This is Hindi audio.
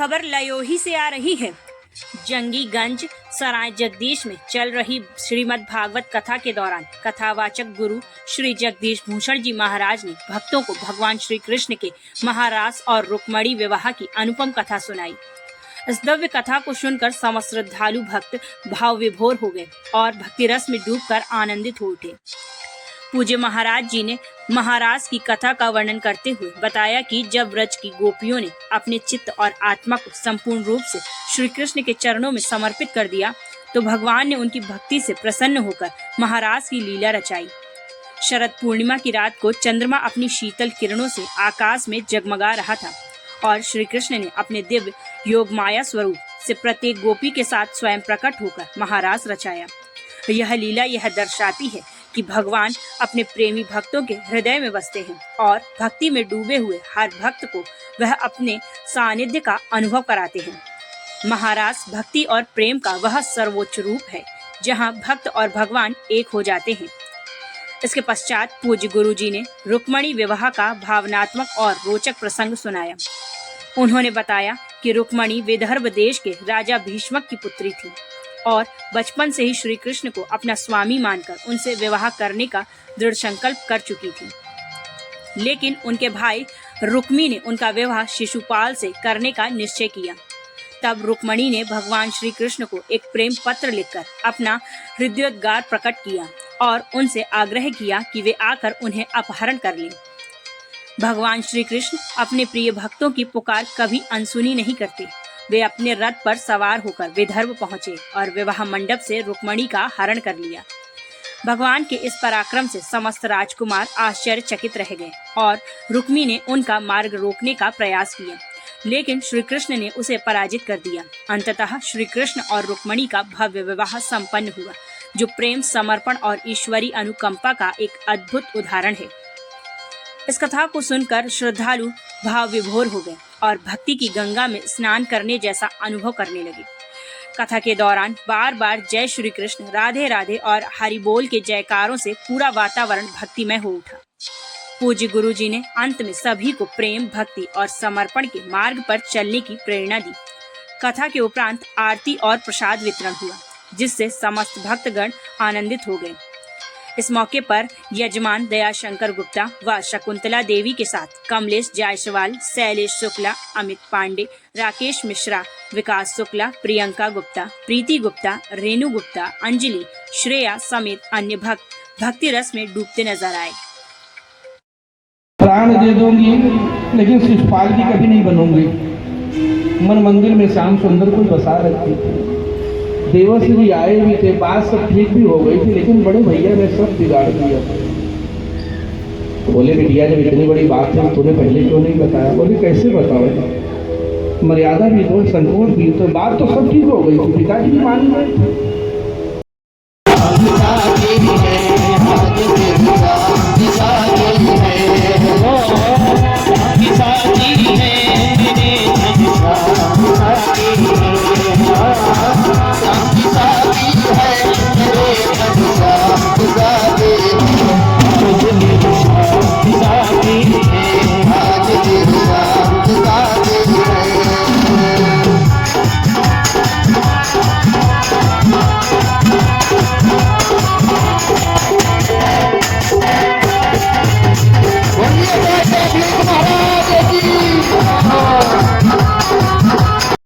खबर लयोही से आ रही है। जंगीगंज सराय जगदीश में चल रही श्रीमद् भागवत कथा के दौरान कथावाचक गुरु श्री जगदीश भूषण जी महाराज ने भक्तों को भगवान श्री कृष्ण के महारास और रुक्मणी विवाह की अनुपम कथा सुनाई। इस दिव्य कथा को सुनकर समस्त श्रद्धालु भक्त भाव विभोर हो गए और भक्ति रस में डूबकर आनंदित हो उठे। पूज्य महाराज जी ने महाराज की कथा का वर्णन करते हुए बताया कि जब ब्रज की गोपियों ने अपने चित्त और आत्मा को संपूर्ण रूप से श्री कृष्ण के चरणों में समर्पित कर दिया तो भगवान ने उनकी भक्ति से प्रसन्न होकर महाराज की लीला रचाई। शरद पूर्णिमा की रात को चंद्रमा अपनी शीतल किरणों से आकाश में जगमगा रहा था और श्री कृष्ण ने अपने दिव्य योग माया स्वरूप से प्रत्येक गोपी के साथ स्वयं प्रकट होकर महाराज रचाया। यह लीला यह दर्शाती है कि भगवान अपने प्रेमी भक्तों के हृदय में बसते हैं और भक्ति में डूबे हुए हर भक्त को वह अपने सानिध्य का अनुभव कराते हैं। महारास भक्ति और प्रेम का वह सर्वोच्च रूप है जहां भक्त और भगवान एक हो जाते हैं। इसके पश्चात पूज्य गुरु जी ने रुक्मणी विवाह का भावनात्मक और रोचक प्रसंग सुनाया। उन्होंने बताया कि रुक्मणी विदर्भ देश के राजा भीष्मक की पुत्री थी और बचपन से ही श्री कृष्ण को अपना स्वामी मानकर उनसे विवाह करने का दृढ़ संकल्प कर चुकी थी, लेकिन उनके भाई रुक्मी ने उनका विवाह शिशुपाल से करने का निश्चय किया। तब रुक्मणी ने भगवान श्री कृष्ण को एक प्रेम पत्र लिखकर अपना हृदयोद्गार प्रकट किया और उनसे आग्रह किया कि वे आकर उन्हें अपहरण कर लें। भगवान श्री कृष्ण अपने प्रिय भक्तों की पुकार कभी अनसुनी नहीं करते। वे अपने रथ पर सवार होकर विदर्भ पहुंचे और विवाह मंडप से रुक्मणी का हरण कर लिया। भगवान के इस पराक्रम से समस्त राजकुमार आश्चर्यचकित रह गए और रुक्मी ने उनका मार्ग रोकने का प्रयास किया, लेकिन श्री कृष्ण ने उसे पराजित कर दिया। अंततः श्री कृष्ण और रुक्मणी का भव्य विवाह संपन्न हुआ, जो प्रेम, समर्पण और ईश्वरी अनुकंपा का एक अद्भुत उदाहरण है। इस कथा को सुनकर श्रद्धालु भाव विभोर हो गए और भक्ति की गंगा में स्नान करने जैसा अनुभव करने लगे। कथा के दौरान बार बार जय श्री कृष्ण, राधे राधे और हरि बोल के जयकारों से पूरा वातावरण भक्तिमय हो उठा। पूज्य गुरु जी ने अंत में सभी को प्रेम, भक्ति और समर्पण के मार्ग पर चलने की प्रेरणा दी। कथा के उपरांत आरती और प्रसाद वितरण हुआ, जिससे समस्त भक्तगण आनंदित हो गए। इस मौके पर यजमान दयाशंकर गुप्ता व शकुंतला देवी के साथ कमलेश जायसवाल, शैलेश शुक्ला, अमित पांडे, राकेश मिश्रा, विकास शुक्ला, प्रियंका गुप्ता, प्रीति गुप्ता, रेणु गुप्ता, अंजलि, श्रेया समेत अन्य भक्त भक्ति रस में डूबते नजर आए। प्राण दे दूंगी लेकिन शिशुपाल की कभी नहीं बनूंगी। मन मंदिर में श्याम सुंदर को बसा रखी थी। देवस जी आए भी थे, बात सब ठीक भी हो गई थी, लेकिन बड़े भैया ने सब बिगाड़ दिया। बोले बिटिया, जब इतनी बड़ी बात है तूने पहले क्यों नहीं बताया? बोले कैसे बताओ, मर्यादा भी तो, संकोच भी तो, बात तो सब ठीक हो गई थी, पिताजी भी मान गए।